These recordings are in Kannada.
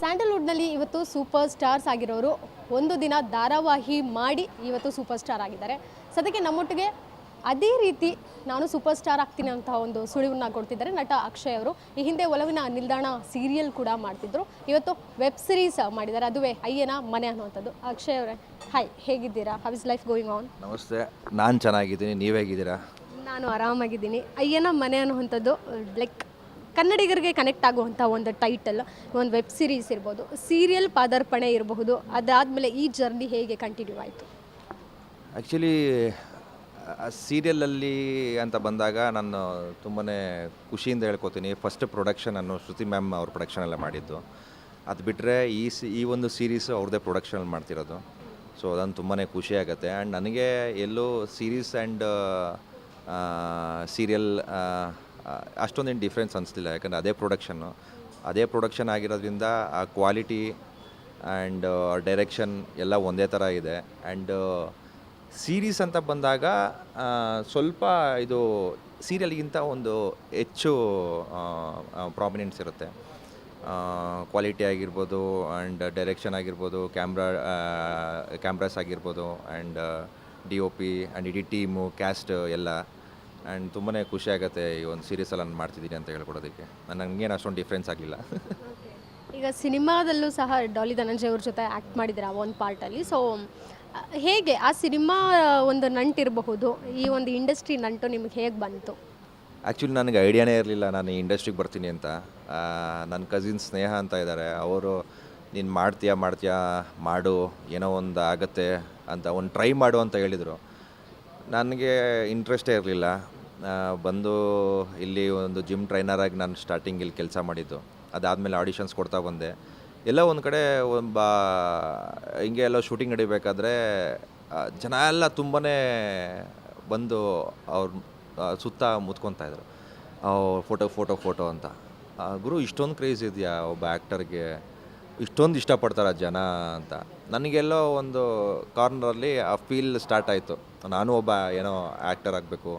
ಸ್ಯಾಂಡಲ್ವುಡ್ನಲ್ಲಿ ಇವತ್ತು ಸೂಪರ್ ಸ್ಟಾರ್ಸ್ ಆಗಿರೋರು ಒಂದು ದಿನ ಧಾರಾವಾಹಿ ಮಾಡಿ ಇವತ್ತು ಸೂಪರ್ ಸ್ಟಾರ್ ಆಗಿದ್ದಾರೆ. ಸದ್ಯಕ್ಕೆ ನಮ್ಮೊಟ್ಟಿಗೆ ಅದೇ ರೀತಿ ನಾನು ಸೂಪರ್ ಸ್ಟಾರ್ ಆಗ್ತೀನಿ ಅಂತ ಒಂದು ಸುಳಿವನ್ನ ಕೊಡ್ತಿದ್ದಾರೆ ನಟ ಅಕ್ಷಯ್ ಅವರು. ಈ ಹಿಂದೆ ಒಲವಿನ ನಿಲ್ದಾಣ ಸೀರಿಯಲ್ ಕೂಡ ಮಾಡ್ತಿದ್ರು, ಇವತ್ತು ವೆಬ್ ಸಿರೀಸ್ ಮಾಡಿದ್ದಾರೆ, ಅದುವೇ ಅಯ್ಯನ ಮನೆ ಅನ್ನುವಂಥದ್ದು. ಅಕ್ಷಯ್ ಅವರೇ, ಹಾಯ್, ಹೇಗಿದ್ದೀರಾ? How is life going on? ನಮಸ್ತೆ, ನಾನು ಚೆನ್ನಾಗಿದ್ದೀನಿ, ನೀವು ಹೇಗಿದ್ದೀರಾ? ನಾನು ಆರಾಮಾಗಿದ್ದೀನಿ. ಅಯ್ಯನ ಮನೆ ಅನ್ನುವಂಥದ್ದು ಲೈಕ್ ಕನ್ನಡಿಗರಿಗೆ ಕನೆಕ್ಟ್ ಆಗುವಂಥ ಒಂದು ಟೈಟಲ್, ಒಂದು ವೆಬ್ ಸಿರೀಸ್ ಇರ್ಬೋದು, ಸೀರಿಯಲ್ ಪಾದಾರ್ಪಣೆ ಇರಬಹುದು. ಅದಾದಮೇಲೆ ಈ ಜರ್ನಿ ಹೇಗೆ ಕಂಟಿನ್ಯೂ ಆಯಿತು? ಆ್ಯಕ್ಚುಲಿ ಸೀರಿಯಲಲ್ಲಿ ಅಂತ ಬಂದಾಗ ನಾನು ತುಂಬಾ ಖುಷಿಯಿಂದ ಹೇಳ್ಕೊತೀನಿ. ಫಸ್ಟ್ ಪ್ರೊಡಕ್ಷನ್ ನಾನು ಶ್ರುತಿ ಮ್ಯಾಮ್ ಅವ್ರ ಪ್ರೊಡಕ್ಷನೆಲ್ಲ ಮಾಡಿದ್ದು. ಅದು ಬಿಟ್ಟರೆ ಈ ಒಂದು ಸೀರೀಸು ಅವ್ರದ್ದೇ ಪ್ರೊಡಕ್ಷನಲ್ಲಿ ಮಾಡ್ತಿರೋದು. ಸೊ ಅದನ್ನು ತುಂಬಾ ಖುಷಿ ಆಗುತ್ತೆ. ಆ್ಯಂಡ್ ನನಗೆ ಎಲ್ಲೂ ಸೀರೀಸ್ ಆ್ಯಂಡ್ ಸೀರಿಯಲ್ ಅಷ್ಟೊಂದೇನು ಡಿಫ್ರೆನ್ಸ್ ಅನಿಸ್ತಿಲ್ಲ. ಯಾಕಂದರೆ ಅದೇ ಪ್ರೊಡಕ್ಷನ್ ಆಗಿರೋದ್ರಿಂದ ಆ ಕ್ವಾಲಿಟಿ ಆ್ಯಂಡ್ ಡೈರೆಕ್ಷನ್ ಎಲ್ಲ ಒಂದೇ ಥರ ಇದೆ. ಆ್ಯಂಡ್ ಸೀರೀಸ್ ಅಂತ ಬಂದಾಗ ಸ್ವಲ್ಪ ಇದು ಸೀರಿಯಲ್ಗಿಂತ ಒಂದು ಹೆಚ್ಚು ಪ್ರಾಮಿನೆನ್ಸ್ ಇರುತ್ತೆ. ಕ್ವಾಲಿಟಿ ಆಗಿರ್ಬೋದು ಆ್ಯಂಡ್ ಡೈರೆಕ್ಷನ್ ಆಗಿರ್ಬೋದು, ಕ್ಯಾಮ್ರಾಸ್ ಆಗಿರ್ಬೋದು ಆ್ಯಂಡ್ DOP ಆ್ಯಂಡ್ ಇಡೀ ಟೀಮು, ಕ್ಯಾಸ್ಟ್ ಎಲ್ಲ. ಆ್ಯಂಡ್ ತುಂಬಾ ಖುಷಿ ಆಗುತ್ತೆ ಈ ಒಂದು ಸೀರೀಸಲ್ಲಿ ನಾನು ಮಾಡ್ತಿದ್ದೀನಿ ಅಂತ ಹೇಳ್ಕೊಡೋದಕ್ಕೆ. ನನಗೇನು ಅಷ್ಟೊಂದು ಡಿಫ್ರೆನ್ಸ್ ಆಗಿಲ್ಲ. ಈಗ ಸಿನಿಮಾದಲ್ಲೂ ಸಹ ಡಾಲಿ ಧನಂಜಯ್ ಅವ್ರ ಜೊತೆ ಆ್ಯಕ್ಟ್ ಮಾಡಿದ್ದೀರಾ ಒಂದು ಪಾರ್ಟಲ್ಲಿ. ಸೊ ಹೇಗೆ ಆ ಸಿನಿಮಾ ಒಂದು ನಂಟಿರಬಹುದು, ಈ ಒಂದು ಇಂಡಸ್ಟ್ರಿ ನಂಟು ನಿಮ್ಗೆ ಹೇಗೆ ಬಂತು? ಆ್ಯಕ್ಚುಲಿ ನನಗೆ ಐಡಿಯಾನೇ ಇರಲಿಲ್ಲ ನಾನು ಈ ಇಂಡಸ್ಟ್ರಿಗೆ ಬರ್ತೀನಿ ಅಂತ. ನನ್ನ ಕಸಿನ್ ಸ್ನೇಹ ಅಂತ ಇದ್ದಾರೆ, ಅವರು ನೀನು ಮಾಡ್ತೀಯಾ ಮಾಡು, ಏನೋ ಒಂದು ಆಗುತ್ತೆ ಅಂತ, ಒಂದು ಟ್ರೈ ಮಾಡು ಅಂತ ಹೇಳಿದರು. ನನಗೆ ಇಂಟ್ರೆಸ್ಟೇ ಇರಲಿಲ್ಲ. ಬಂದು ಇಲ್ಲಿ ಒಂದು ಜಿಮ್ ಟ್ರೈನರಾಗಿ ನಾನು ಸ್ಟಾರ್ಟಿಂಗ್ ಇಲ್ಲಿ ಕೆಲಸ ಮಾಡಿದ್ದು. ಅದಾದಮೇಲೆ ಆಡಿಷನ್ಸ್ ಕೊಡ್ತಾ ಬಂದೆ. ಎಲ್ಲ ಒಂದು ಕಡೆ ಹಿಂಗೆ ಎಲ್ಲ ಶೂಟಿಂಗ್ ನಡಿಬೇಕಾದ್ರೆ ಜನ ಎಲ್ಲ ತುಂಬಾ ಬಂದು ಅವ್ರ ಸುತ್ತ ಮುತ್ಕೊತಾಯಿದ್ರು, ಫೋಟೋ ಅಂತ. ಗುರು, ಇಷ್ಟೊಂದು ಕ್ರೇಜ್ ಇದೆಯಾ ಒಬ್ಬ ಆ್ಯಕ್ಟರ್ಗೆ, ಇಷ್ಟೊಂದು ಇಷ್ಟಪಡ್ತಾರೆ ಜನ ಅಂತ. ನನಗೆಲ್ಲೋ ಒಂದು ಕಾರ್ನರಲ್ಲಿ ಆ ಫೀಲ್ ಸ್ಟಾರ್ಟ್ ಆಯಿತು, ನಾನು ಒಬ್ಬ ಏನೋ ಆ್ಯಕ್ಟರ್ ಆಗಬೇಕು,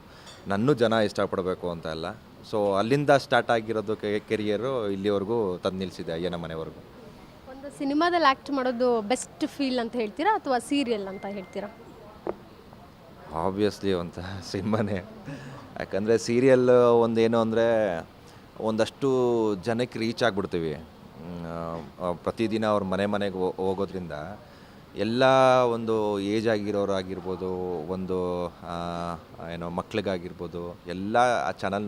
ನನ್ನೂ ಜನ ಇಷ್ಟಪಡಬೇಕು ಅಂತ ಎಲ್ಲ. ಸೊ ಅಲ್ಲಿಂದ ಸ್ಟಾರ್ಟ್ ಆಗಿರೋದು ಕೆರಿಯರು ಇಲ್ಲಿವರೆಗೂ ತಂದು ನಿಲ್ಲಿಸಿದೆ, ಅಯ್ಯನ ಮನೆವರೆಗೂ. ಒಂದು ಸಿನಿಮಾದಲ್ಲಿ ಆ್ಯಕ್ಟ್ ಮಾಡೋದು ಬೆಸ್ಟ್ ಫೀಲ್ ಅಂತ ಹೇಳ್ತೀರಾ ಅಥವಾ ಸೀರಿಯಲ್ ಅಂತ ಹೇಳ್ತೀರಾ? ಆಬ್ವಿಯಸ್ಲಿ ಒಂದು ಸಿನಿಮಾನೇ. ಯಾಕಂದರೆ ಸೀರಿಯಲ್ ಒಂದೇನು ಅಂದರೆ ಒಂದಷ್ಟು ಜನಕ್ಕೆ ರೀಚ್ ಆಗಿಬಿಡ್ತೀವಿ. ಪ್ರತಿದಿನ ಅವ್ರ ಮನೆಗೆ ಹೋಗೋದ್ರಿಂದ ಎಲ್ಲ ಒಂದು ಏಜ್ ಆಗಿರೋರು ಆಗಿರ್ಬೋದು, ಒಂದು ಏನೋ ಮಕ್ಳಿಗಾಗಿರ್ಬೋದು, ಎಲ್ಲ ಆ ಚಾನಲ್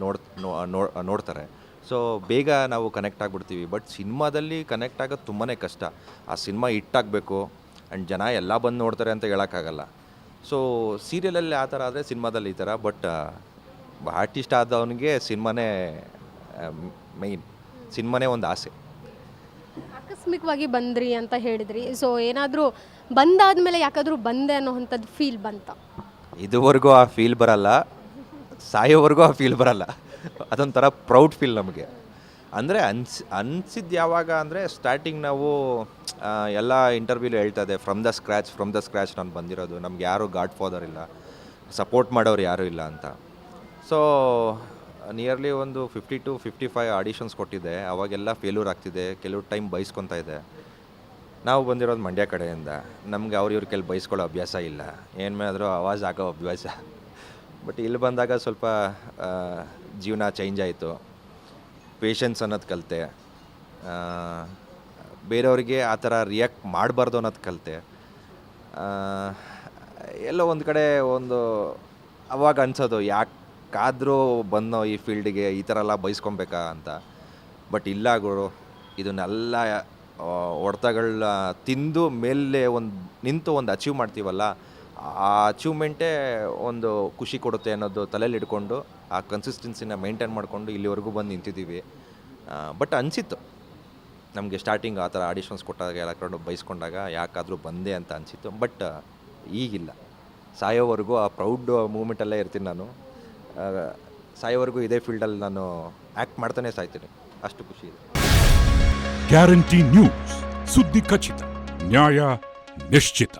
ನೋಡ್ತಾರೆ. ಸೊ ಬೇಗ ನಾವು ಕನೆಕ್ಟ್ ಆಗಿಬಿಡ್ತೀವಿ. ಬಟ್ ಸಿನಿಮಾದಲ್ಲಿ ಕನೆಕ್ಟ್ ಆಗೋದು ತುಂಬಾ ಕಷ್ಟ. ಆ ಸಿನಿಮಾ ಹಿಟ್ಟಾಗಬೇಕು ಆ್ಯಂಡ್ ಜನ ಎಲ್ಲ ಬಂದು ನೋಡ್ತಾರೆ ಅಂತ ಹೇಳೋಕ್ಕಾಗಲ್ಲ. ಸೊ ಸೀರಿಯಲಲ್ಲಿ ಆ ಥರ ಆದರೆ ಸಿನಿಮಾದಲ್ಲಿ ಈ ಥರ. ಬಟ್ ಆರ್ಟಿಸ್ಟ್ ಆದವನಿಗೆ ಸಿನಿಮಾನೇ ಮೇಯ್ನ್, ಸಿನಿಮಾನೇ ಒಂದು ಆಸೆ. ಆಕಸ್ಮಿಕವಾಗಿ ಬಂದ್ರಿ ಅಂತ ಹೇಳಿದ್ರಿ. ಸೊ ಏನಾದರೂ ಬಂದಾದ್ಮೇಲೆ ಯಾಕಾದರೂ ಬಂದೆ ಅನ್ನೋವಂಥದ್ದು ಫೀಲ್ ಬಂತ? ಇದುವರೆಗೂ ಆ ಫೀಲ್ ಬರಲ್ಲ, ಸಾಯೋವರೆಗೂ ಆ ಫೀಲ್ ಬರಲ್ಲ. ಅದೊಂಥರ ಪ್ರೌಡ್ ಫೀಲ್ ನಮಗೆ. ಅಂದರೆ ಅನಿಸಿದ್ದು ಯಾವಾಗ ಅಂದರೆ ಸ್ಟಾರ್ಟಿಂಗ್ ನಾವು ಎಲ್ಲ ಇಂಟರ್ವ್ಯೂಲು ಹೇಳ್ತದೆ, ಫ್ರಮ್ ದ ಸ್ಕ್ರ್ಯಾಚ್ ನಾನು ಬಂದಿರೋದು, ನಮ್ಗೆ ಯಾರೂ ಗಾಡ್ ಫಾದರ್ ಇಲ್ಲ, ಸಪೋರ್ಟ್ ಮಾಡೋರು ಯಾರೂ ಇಲ್ಲ ಅಂತ. ಸೊ ನಿಯರ್ಲಿ ಒಂದು 50 to 55 ಆಡಿಷನ್ಸ್ ಕೊಟ್ಟಿದ್ದೆ. ಅವಾಗೆಲ್ಲ ಫೇಲ್ಯೂರ್ ಆಗ್ತಿದೆ, ಕೆಲವು ಟೈಮ್ ಬೈಸ್ಕೊತಾ ಇದೆ. ನಾವು ಬಂದಿರೋದು ಮಂಡ್ಯ ಕಡೆಯಿಂದ, ನಮಗೆ ಇವ್ರ ಕೆಲ ಬೈಸ್ಕೊಳ್ಳೋ ಅಭ್ಯಾಸ ಇಲ್ಲ, ಏನು ಮಾಡಿದ್ರೂ ಆವಾಜ್ ಆಗೋ ಅಭ್ಯಾಸ. ಬಟ್ ಇಲ್ಲಿ ಬಂದಾಗ ಸ್ವಲ್ಪ ಜೀವನ ಚೇಂಜ್ ಆಯಿತು, ಪೇಷನ್ಸ್ ಅನ್ನೋದು ಕಲಿತೆ, ಬೇರೆಯವ್ರಿಗೆ ಆ ಥರ ರಿಯಾಕ್ಟ್ ಮಾಡಬಾರ್ದು ಅನ್ನೋದು ಕಲಿತೆ. ಎಲ್ಲೋ ಒಂದು ಕಡೆ ಒಂದು ಅವಾಗ ಅನ್ಸೋದು, ಯಾಕಾದರೂ ಬಂದೋ ಈ ಫೀಲ್ಡಿಗೆ, ಈ ಥರ ಎಲ್ಲ ಬೈಸ್ಕೊಬೇಕಾ ಅಂತ. ಬಟ್ ಇಲ್ಲ ಗುರು, ಇದನ್ನೆಲ್ಲ ಹೊಡೆತಗಳನ್ನ ತಿಂದು ಮೇಲೆ ನಿಂತು ಒಂದು ಅಚೀವ್ ಮಾಡ್ತೀವಲ್ಲ, ಆ ಅಚೀವ್ಮೆಂಟೇ ಒಂದು ಖುಷಿ ಕೊಡುತ್ತೆ ಅನ್ನೋದು ತಲೆಯಲ್ಲಿ ಇಟ್ಕೊಂಡು ಆ ಕನ್ಸಿಸ್ಟೆನ್ಸಿನ ಮೇಂಟೈನ್ ಮಾಡಿಕೊಂಡು ಇಲ್ಲಿವರೆಗೂ ಬಂದು ನಿಂತಿದ್ದೀವಿ. ಬಟ್ ಅನಿಸಿತ್ತು ನಮಗೆ ಸ್ಟಾರ್ಟಿಂಗ್ ಆ ಥರ ಆಡಿಷನ್ಸ್ ಕೊಟ್ಟಾಗ ಎಲ್ಲ ಕಡೆ ಬೈಸ್ಕೊಂಡಾಗ ಯಾಕಾದರೂ ಬಂದೆ ಅಂತ ಅನಿಸಿತ್ತು. ಬಟ್ ಈಗಿಲ್ಲ, ಸಾಯೋವರೆಗೂ ಆ ಪ್ರೌಡ್ ಮೂಮೆಂಟಲ್ಲೇ ಇರ್ತೀನಿ ನಾನು. ಸಾಯೋವರೆಗೂ ಇದೇ ಫೀಲ್ಡಲ್ಲಿ ನಾನು ಆ್ಯಕ್ಟ್ ಮಾಡ್ತಾನೆ ಸಾಯ್ತೀನಿ, ಅಷ್ಟು ಖುಷಿ ಇದೆ. ಗ್ಯಾರಂಟಿ ನ್ಯೂಸ್, ಸುದ್ದಿ ಖಚಿತ, ನ್ಯಾಯ ನಿಶ್ಚಿತ.